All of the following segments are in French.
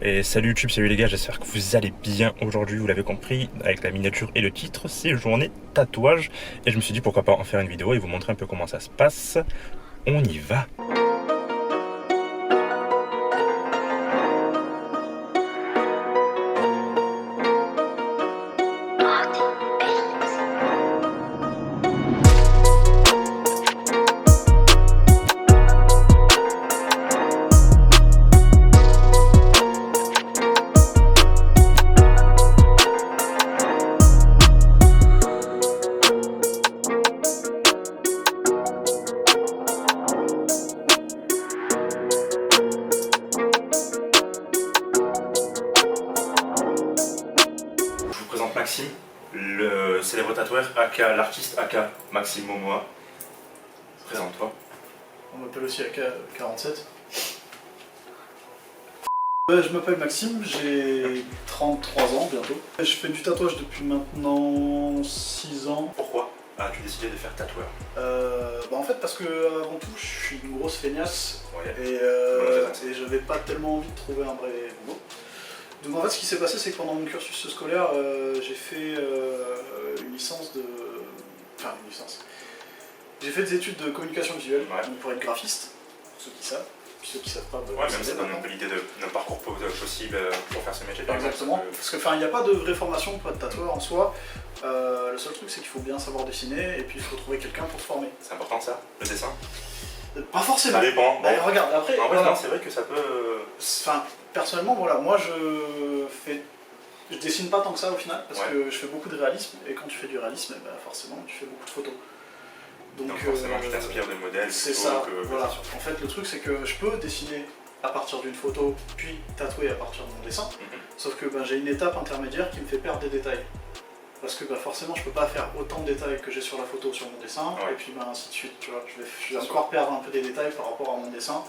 Et salut YouTube, salut les gars, j'espère que vous allez bien aujourd'hui, vous l'avez compris, avec la miniature et le titre, c'est journée tatouage. Et je me suis dit pourquoi pas en faire une vidéo et vous montrer un peu comment ça se passe. On y va! Je vous présente Maxime, le célèbre tatoueur, aka l'artiste, aka Maxime Momoa. Présente-toi. On m'appelle aussi AK47. Je m'appelle Maxime, j'ai 33 ans bientôt. Je fais du tatouage depuis maintenant 6 ans. Pourquoi as-tu décidé de faire tatoueur? En fait parce que avant tout je suis une grosse feignasse Ouais. et j'avais pas tellement envie de trouver un vrai boulot. Donc en fait ce qui s'est passé c'est que pendant mon cursus scolaire j'ai fait une licence de... Enfin une licence. J'ai fait des études de communication visuelle pour être graphiste, pour ceux qui savent. Puis ceux qui savent pas, Ouais, même ça donne un peu l'idée d'un parcours possible pour faire ce métier. Exactement, parce que il n'y a pas de vraie formation pour être tatoueur en soi. Le seul truc c'est qu'il faut bien savoir dessiner et puis il faut trouver quelqu'un pour se former. C'est important ça, le dessin? Pas forcément. Ça dépend. Bah, regarde, après. En vrai, voilà. non, c'est vrai que ça peut. Enfin, personnellement, voilà, moi je dessine pas tant que ça au final, parce que je fais beaucoup de réalisme, et quand tu fais du réalisme, bah, forcément tu fais beaucoup de photos. Donc forcément tu t'inspires de modèles. C'est ça, voilà. En fait le truc c'est que je peux dessiner à partir d'une photo, puis tatouer à partir de mon dessin, sauf que j'ai une étape intermédiaire qui me fait perdre des détails. Parce que forcément je peux pas faire autant de détails que j'ai sur la photo sur mon dessin, et puis ainsi de suite, tu vois. Je vais encore perdre un peu des détails par rapport à mon dessin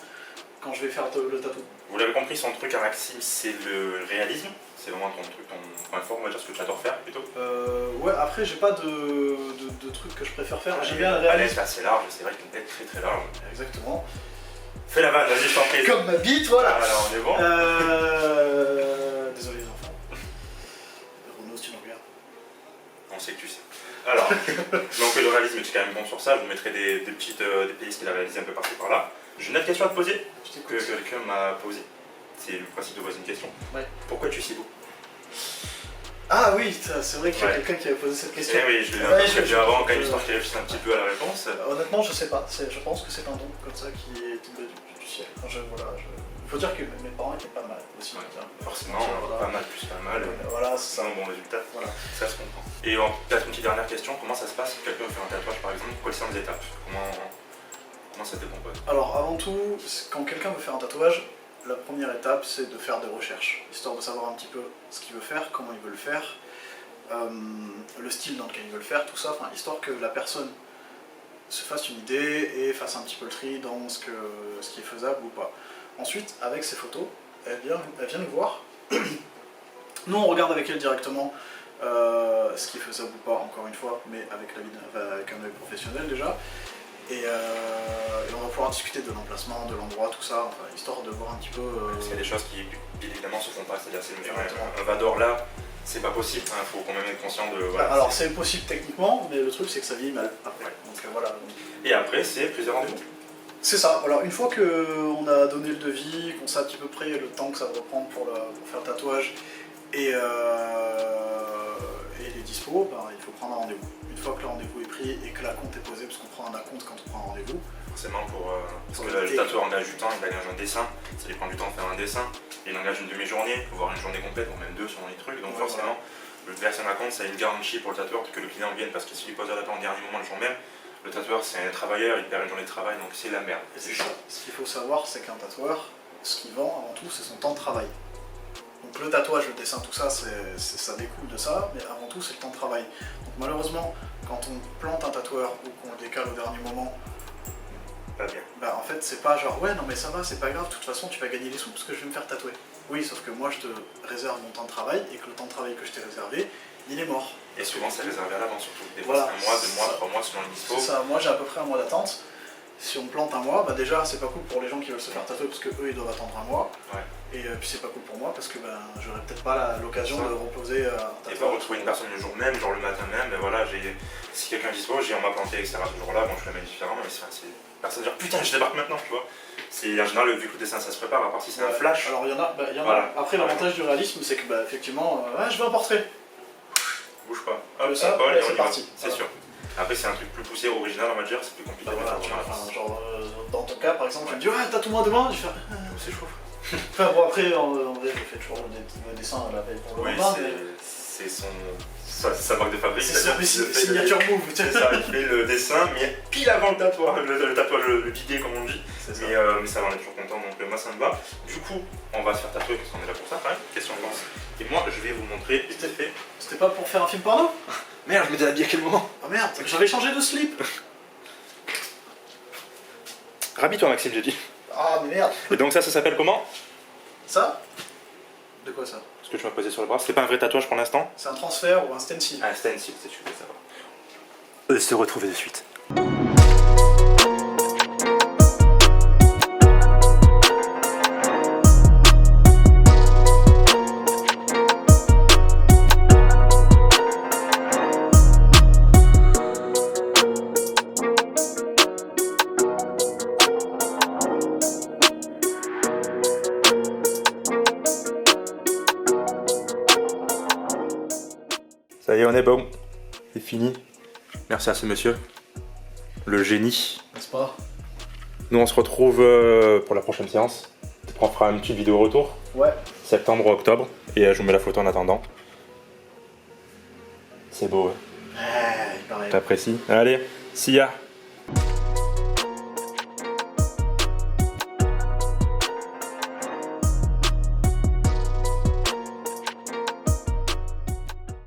quand je vais faire le tatou. Vous l'avez compris, son truc à Maxime c'est le réalisme, c'est vraiment ton truc, ton point fort, on va dire, ce que tu adores faire plutôt. Ouais, après j'ai pas de trucs que je préfère faire, j'aime bien le réalisme. réalisme. Elle est assez large, c'est vrai qu'une tête très très large. Exactement. Fais la vanne, vas-y, je t'en prie. Comme ma bite, voilà. Alors on est bon. Désolé les enfants. Renaud, si tu nous regardes. On sait que tu sais. Alors, donc le réalisme, tu es quand même bon sur ça, je vous mettrai des playlists qu'il a réalisées un peu par-ci par-là. J'ai une autre question à te poser, que quelqu'un m'a posée. C'est le principe de poser une question. Ouais. Pourquoi tu es si beau? Ah oui, c'est vrai qu'il y a quelqu'un qui avait posé cette question. Eh oui, je l'ai vu avant, quand même, histoire qu'il réfléchisse un petit peu à la réponse. Honnêtement, je sais pas. Je pense que c'est un don comme ça qui est tombé du ciel. Il faut dire que mes parents étaient pas mal aussi. Forcément, pas mal plus pas mal. Voilà, c'est un bon résultat. Voilà. Ça se comprend. Et peut-être une petite dernière question, comment ça se passe si quelqu'un fait un tatouage par exemple? Quelles sont les étapes? Comment ça se décompose? Alors avant tout, quand quelqu'un veut faire un tatouage, la première étape c'est de faire des recherches, histoire de savoir un petit peu ce qu'il veut faire, comment il veut le faire, le style dans lequel il veut le faire, tout ça, histoire que la personne se fasse une idée et fasse un petit peu le tri dans ce qui est faisable ou pas. Ensuite, avec ses photos, elle vient nous voir. Nous on regarde avec elle directement ce qui est faisable ou pas, encore une fois, mais avec un œil professionnel déjà. Et on va pouvoir discuter de l'emplacement, de l'endroit, tout ça, histoire de voir un petit peu... Parce qu'il y a des choses qui évidemment se font pas, c'est-à-dire c'est un Vador là, c'est pas possible, il faut quand même être conscient de... Voilà, alors c'est possible techniquement, mais le truc c'est que ça vieillit mal après. Donc, voilà. Et après c'est plusieurs rendez-vous. C'est ça, alors une fois qu'on a donné le devis, qu'on sait à peu près le temps que ça va reprendre pour faire le tatouage et les dispos, il faut prendre un rendez-vous. Une fois que le rendez-vous est pris et que la compte est posée, parce qu'on prend un acompte quand on prend un rendez-vous. Forcément parce que le tatoueur engage du temps, il engage un dessin, ça lui prend du temps de faire un dessin, il engage une demi-journée, voire une journée complète, ou même deux selon les trucs, donc forcément, le verser un acompte, ça a une garantie pour le tatoueur que le client vienne, parce que s'il pose la date en dernier moment le jour même, le tatoueur c'est un travailleur, il perd une journée de travail, donc c'est la merde. C'est ça. Ce qu'il faut savoir, c'est qu'un tatoueur, ce qu'il vend avant tout, c'est son temps de travail. Donc le tatouage, le dessin, tout ça, ça découle de ça, mais avant tout, c'est le temps de travail. Donc malheureusement, quand on plante un tatoueur ou qu'on le décale au dernier moment, pas bien. En fait, c'est pas genre ouais, non mais ça va, c'est pas grave, de toute façon, tu vas gagner des sous parce que je vais me faire tatouer. Oui, sauf que moi, je te réserve mon temps de travail et que le temps de travail que je t'ai réservé, il est mort. Et souvent, c'est réservé à l'avance surtout. Des fois, c'est un mois, 2 mois, 3 mois selon les dispo. C'est ça, moi j'ai à peu près un mois d'attente. Si on plante un mois, déjà c'est pas cool pour les gens qui veulent se faire tatouer parce que eux ils doivent attendre un mois. Et puis c'est pas cool pour moi parce que ben, j'aurais peut-être pas l'occasion de reposer un Et tatouage. pas retrouver une personne le jour même, genre le matin même, mais voilà, si quelqu'un dit oh, on m'a planté, etc. ce jour-là, bon, je le mets différemment, mais personne dire putain, je débarque maintenant, tu vois. C'est en général, vu que le dessin ça se prépare, à part si c'est un flash. Alors il y en a, Voilà. Après l'avantage du réalisme, c'est que bah, effectivement, ouais, je veux un portrait. Bouge pas. Hop, ça, Paul, ouais, et on c'est y va. parti. C'est sûr. Après, c'est un truc plus poussé, original, on va dire, c'est plus compliqué. Bah, voilà, à tu faire vois, dans la genre, dans ton cas par exemple, tu me dis ouais, tatoue-moi demain, je vais faire. C'est chaud. Enfin bon, après en vrai, je fais toujours le dessin à la veille pour le Oui, lendemain, c'est sa marque de fabrique. c'est son qu'il fait signature move, tu C'est sais. ça, il fait le dessin, mais pile avant le tatouage, le bidet comme on dit. Mais ça va, on est toujours content, donc moi ça me va. Du coup, on va se faire tatouer parce qu'on est là pour ça, quand même. Qu'est-ce qu'on pense? Et moi, je vais vous montrer vite fait. C'était pas pour faire un film porno? Merde, je m'étais habillé à quel moment? Ah merde, j'avais changé de slip. Rhabille-toi, Maxime, j'ai dit. Ah mais merde. Et donc ça s'appelle comment? Ça? De quoi ça? Ce que tu m'as posé sur le bras, c'est pas un vrai tatouage pour l'instant? C'est un transfert ou un stencil? Un stencil, c'est tu veux savoir. Se retrouver de suite. Ça y est, on est bon. C'est fini. Merci à ce monsieur. Le génie. N'est-ce pas? Nous, on se retrouve pour la prochaine séance. On fera une petite vidéo retour. Ouais. Septembre ou octobre. Et je vous mets la photo en attendant. C'est beau, hein. Il paraît. T'apprécies. Allez, see ya.